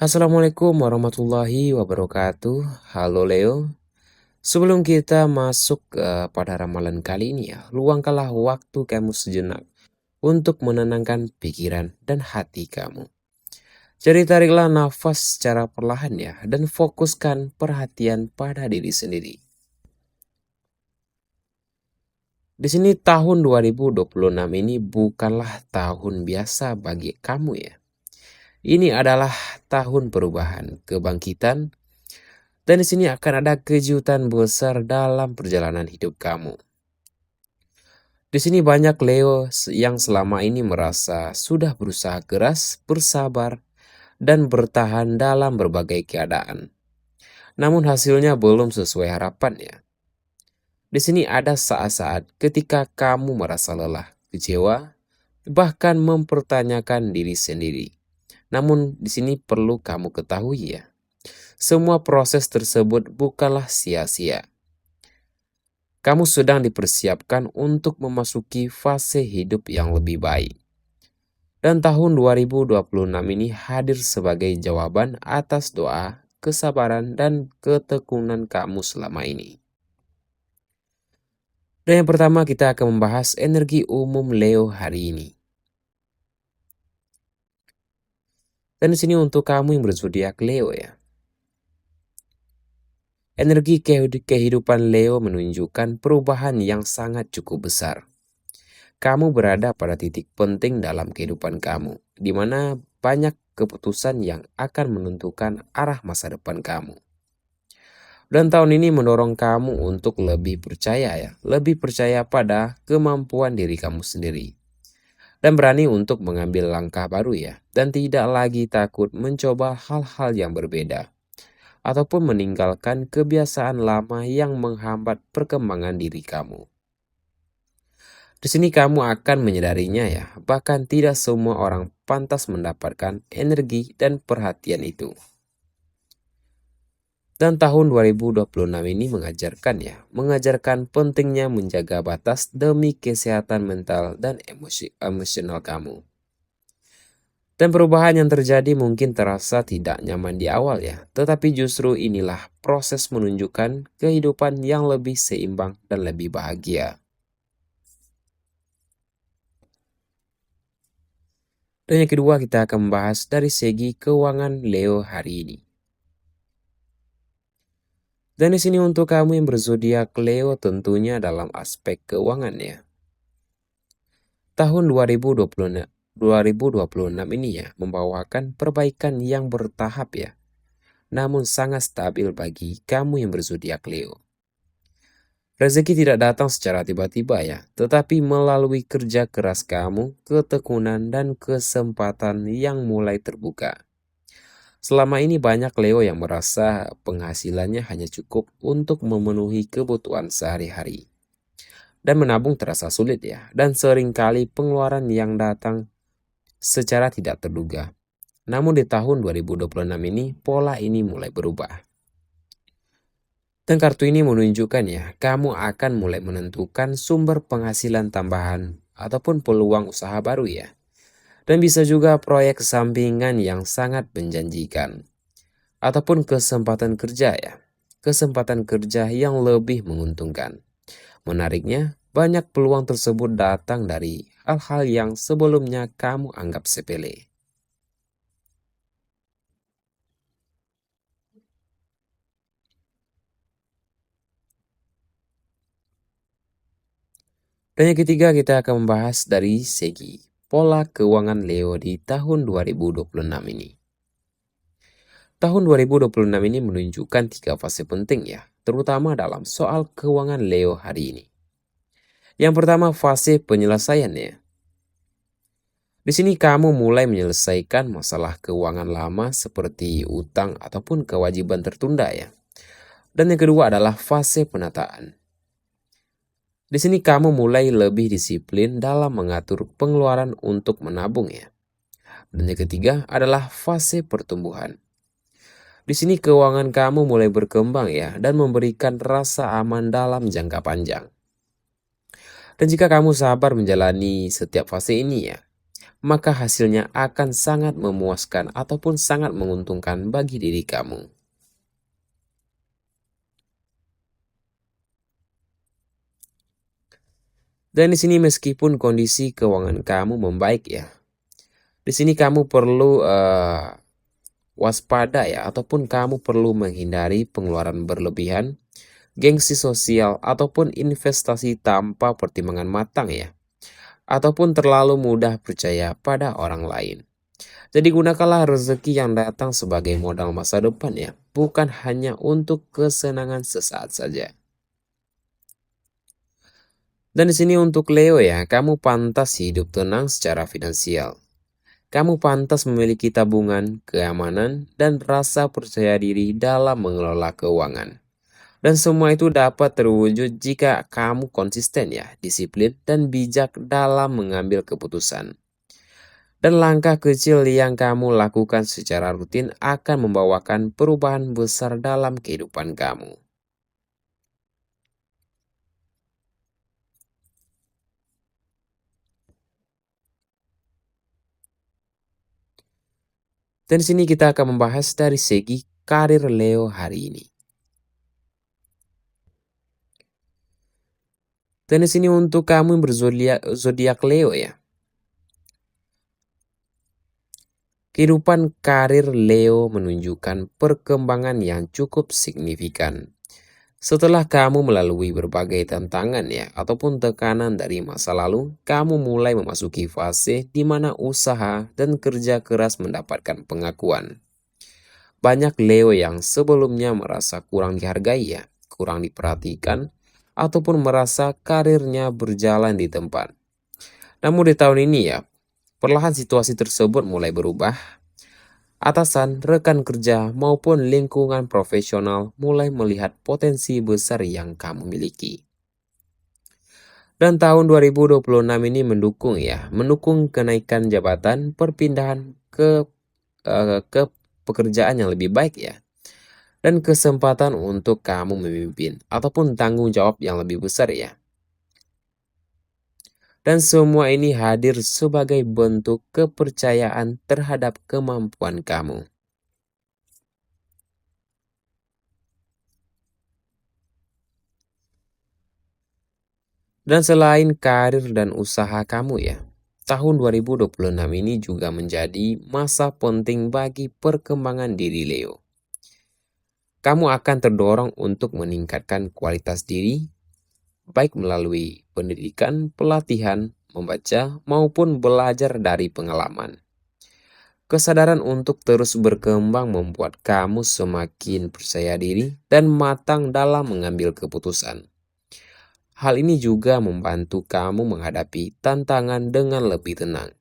Assalamualaikum warahmatullahi wabarakatuh. Halo Leo. Sebelum kita masuk pada ramalan kali ini ya, luangkanlah waktu kamu sejenak untuk menenangkan pikiran dan hati kamu. Jadi tariklah nafas secara perlahan ya, dan fokuskan perhatian pada diri sendiri. Di sini tahun 2026 ini bukanlah tahun biasa bagi kamu ya. Ini adalah tahun perubahan, kebangkitan. Dan di sini akan ada kejutan besar dalam perjalanan hidup kamu. Di sini banyak Leo yang selama ini merasa sudah berusaha keras, bersabar, dan bertahan dalam berbagai keadaan. Namun hasilnya belum sesuai harapan ya. Di sini ada saat-saat ketika kamu merasa lelah, kecewa, bahkan mempertanyakan diri sendiri. Namun di sini perlu kamu ketahui ya, semua proses tersebut bukanlah sia-sia. Kamu sedang dipersiapkan untuk memasuki fase hidup yang lebih baik. Dan tahun 2026 ini hadir sebagai jawaban atas doa, kesabaran, dan ketekunan kamu selama ini. Dan yang pertama kita akan membahas energi umum Leo hari ini. Dan di sini untuk kamu yang berzodiak Leo ya. Energi kehidupan Leo menunjukkan perubahan yang sangat cukup besar. Kamu berada pada titik penting dalam kehidupan kamu, di mana banyak keputusan yang akan menentukan arah masa depan kamu. Dan tahun ini mendorong kamu untuk lebih percaya lebih percaya pada kemampuan diri kamu sendiri. Dan berani untuk mengambil langkah baru ya, dan tidak lagi takut mencoba hal-hal yang berbeda. Ataupun meninggalkan kebiasaan lama yang menghambat perkembangan diri kamu. Di sini kamu akan menyadarinya ya, bahkan tidak semua orang pantas mendapatkan energi dan perhatian itu. Dan tahun 2026 ini mengajarkan pentingnya menjaga batas demi kesehatan mental dan emosional kamu. Dan perubahan yang terjadi mungkin terasa tidak nyaman di awal ya, tetapi justru inilah proses menunjukkan kehidupan yang lebih seimbang dan lebih bahagia. Dan yang kedua kita akan membahas dari segi keuangan Leo hari ini. Dan di sini untuk kamu yang berzodiak Leo tentunya dalam aspek keuangan ya. Tahun 2026 ini ya membawakan perbaikan yang bertahap ya. Namun sangat stabil bagi kamu yang berzodiak Leo. Rezeki tidak datang secara tiba-tiba ya, tetapi melalui kerja keras kamu, ketekunan dan kesempatan yang mulai terbuka. Selama ini banyak Leo yang merasa penghasilannya hanya cukup untuk memenuhi kebutuhan sehari-hari. Dan menabung terasa sulit ya, dan seringkali pengeluaran yang datang secara tidak terduga. Namun di tahun 2026 ini, pola ini mulai berubah. Dan kartu ini menunjukkan ya, kamu akan mulai menentukan sumber penghasilan tambahan ataupun peluang usaha baru ya. Dan bisa juga proyek sampingan yang sangat menjanjikan. Ataupun kesempatan kerja ya. Kesempatan kerja yang lebih menguntungkan. Menariknya, banyak peluang tersebut datang dari hal-hal yang sebelumnya kamu anggap sepele. Dan yang ketiga kita akan membahas dari segi pola keuangan Leo di tahun 2026 ini. Tahun 2026 ini menunjukkan 3 fase penting ya, terutama dalam soal keuangan Leo hari ini. Yang pertama fase penyelesaian ya. Di sini kamu mulai menyelesaikan masalah keuangan lama seperti utang ataupun kewajiban tertunda ya. Dan yang kedua adalah fase penataan. Di sini kamu mulai lebih disiplin dalam mengatur pengeluaran untuk menabung ya. Dan yang ketiga adalah fase pertumbuhan. Di sini keuangan kamu mulai berkembang ya dan memberikan rasa aman dalam jangka panjang. Dan jika kamu sabar menjalani setiap fase ini ya, maka hasilnya akan sangat memuaskan ataupun sangat menguntungkan bagi diri kamu. Dan di sini meskipun kondisi keuangan kamu membaik ya, di sini kamu perlu waspada ya, ataupun kamu perlu menghindari pengeluaran berlebihan, gengsi sosial, ataupun investasi tanpa pertimbangan matang ya, ataupun terlalu mudah percaya pada orang lain. Jadi gunakanlah rezeki yang datang sebagai modal masa depan ya, bukan hanya untuk kesenangan sesaat saja. Dan di sini untuk Leo ya, kamu pantas hidup tenang secara finansial. Kamu pantas memiliki tabungan, keamanan, dan rasa percaya diri dalam mengelola keuangan. Dan semua itu dapat terwujud jika kamu konsisten ya, disiplin, dan bijak dalam mengambil keputusan. Dan langkah kecil yang kamu lakukan secara rutin akan membawakan perubahan besar dalam kehidupan kamu. Dan di sini kita akan membahas dari segi karir Leo hari ini. Dan di sini untuk kamu yang berzodiak Leo ya. Kehidupan karir Leo menunjukkan perkembangan yang cukup signifikan. Setelah kamu melalui berbagai tantangan ya, ataupun tekanan dari masa lalu, kamu mulai memasuki fase di mana usaha dan kerja keras mendapatkan pengakuan. Banyak Leo yang sebelumnya merasa kurang dihargai ya, kurang diperhatikan, ataupun merasa karirnya berjalan di tempat. Namun di tahun ini ya, perlahan situasi tersebut mulai berubah. Atasan, rekan kerja, maupun lingkungan profesional mulai melihat potensi besar yang kamu miliki. Dan tahun 2026 ini mendukung kenaikan jabatan, perpindahan ke pekerjaan yang lebih baik ya. Dan kesempatan untuk kamu memimpin ataupun tanggung jawab yang lebih besar ya. Dan semua ini hadir sebagai bentuk kepercayaan terhadap kemampuan kamu. Dan selain karir dan usaha kamu ya, tahun 2026 ini juga menjadi masa penting bagi perkembangan diri Leo. Kamu akan terdorong untuk meningkatkan kualitas diri, baik melalui pendidikan, pelatihan, membaca, maupun belajar dari pengalaman. Kesadaran untuk terus berkembang membuat kamu semakin percaya diri dan matang dalam mengambil keputusan. Hal ini juga membantu kamu menghadapi tantangan dengan lebih tenang.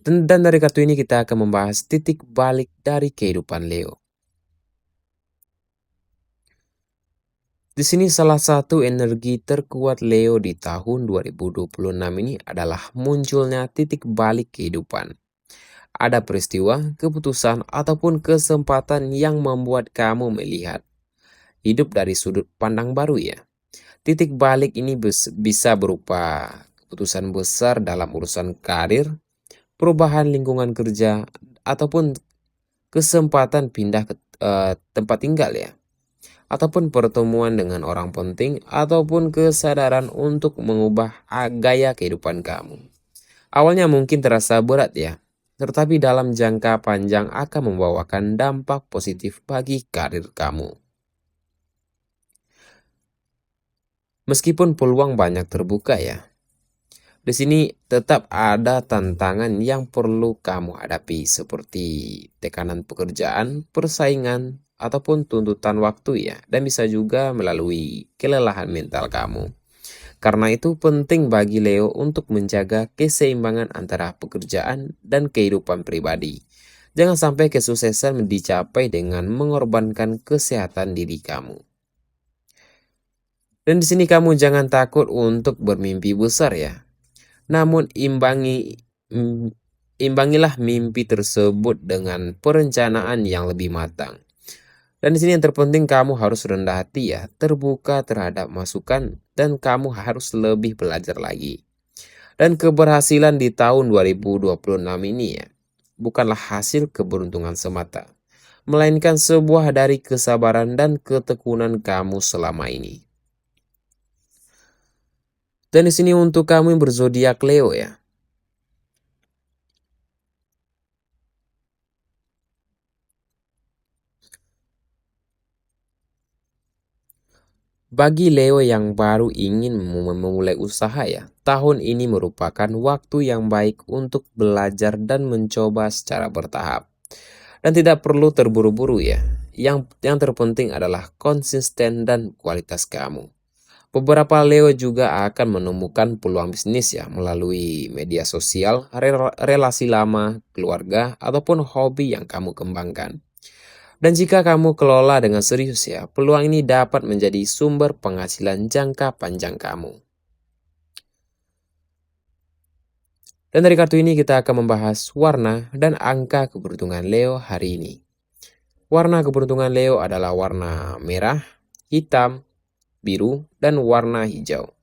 Dan dari kartu ini kita akan membahas titik balik dari kehidupan Leo. Di sini salah satu energi terkuat Leo di tahun 2026 ini adalah munculnya titik balik kehidupan. Ada peristiwa, keputusan, ataupun kesempatan yang membuat kamu melihat hidup dari sudut pandang baru ya. Titik balik ini bisa berupa keputusan besar dalam urusan karir, perubahan lingkungan kerja, ataupun kesempatan pindah ke tempat tinggal ya, ataupun pertemuan dengan orang penting, ataupun kesadaran untuk mengubah gaya kehidupan kamu. Awalnya mungkin terasa berat ya, tetapi dalam jangka panjang akan membawakan dampak positif bagi karir kamu. Meskipun peluang banyak terbuka ya, di sini tetap ada tantangan yang perlu kamu hadapi seperti tekanan pekerjaan, persaingan, ataupun tuntutan waktu ya, dan bisa juga melalui kelelahan mental kamu. Karena itu penting bagi Leo untuk menjaga keseimbangan antara pekerjaan dan kehidupan pribadi. Jangan sampai kesuksesan dicapai dengan mengorbankan kesehatan diri kamu. Dan di sini kamu jangan takut untuk bermimpi besar ya. Namun imbangilah mimpi tersebut dengan perencanaan yang lebih matang. Dan di sini yang terpenting kamu harus rendah hati ya, terbuka terhadap masukan, dan kamu harus lebih belajar lagi. Dan keberhasilan di tahun 2026 ini ya, bukanlah hasil keberuntungan semata, melainkan sebuah dari kesabaran dan ketekunan kamu selama ini. Dan di sini untuk kamu yang berzodiak Leo ya. Bagi Leo yang baru ingin memulai usaha ya, tahun ini merupakan waktu yang baik untuk belajar dan mencoba secara bertahap. Dan tidak perlu terburu-buru ya. Yang terpenting adalah konsisten dan kualitas kamu. Beberapa Leo juga akan menemukan peluang bisnis ya melalui media sosial, relasi lama, keluarga, ataupun hobi yang kamu kembangkan. Dan jika kamu kelola dengan serius ya, peluang ini dapat menjadi sumber penghasilan jangka panjang kamu. Dan dari kartu ini kita akan membahas warna dan angka keberuntungan Leo hari ini. Warna keberuntungan Leo adalah warna merah, hitam, biru, dan warna hijau.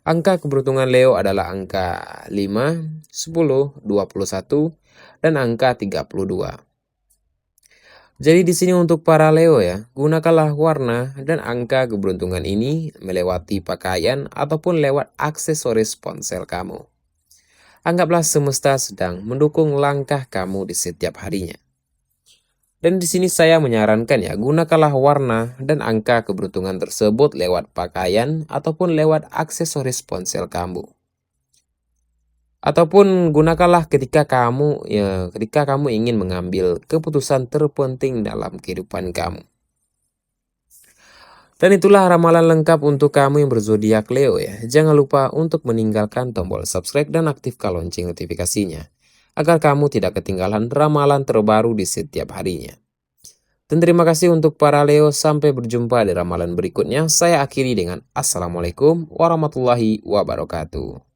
Angka keberuntungan Leo adalah angka 5, 10, 21, dan angka 32. Jadi di sini untuk para Leo ya, gunakanlah warna dan angka keberuntungan ini melewati pakaian ataupun lewat aksesoris ponsel kamu. Anggaplah semesta sedang mendukung langkah kamu di setiap harinya. Dan di sini saya menyarankan ya, gunakanlah warna dan angka keberuntungan tersebut lewat pakaian ataupun lewat aksesoris ponsel kamu. Ataupun gunakanlah ketika kamu ingin mengambil keputusan terpenting dalam kehidupan kamu. Dan itulah ramalan lengkap untuk kamu yang berzodiak Leo ya. Jangan lupa untuk meninggalkan tombol subscribe dan aktifkan lonceng notifikasinya, agar kamu tidak ketinggalan ramalan terbaru di setiap harinya. Dan terima kasih untuk para Leo, sampai berjumpa di ramalan berikutnya. Saya akhiri dengan Assalamualaikum warahmatullahi wabarakatuh.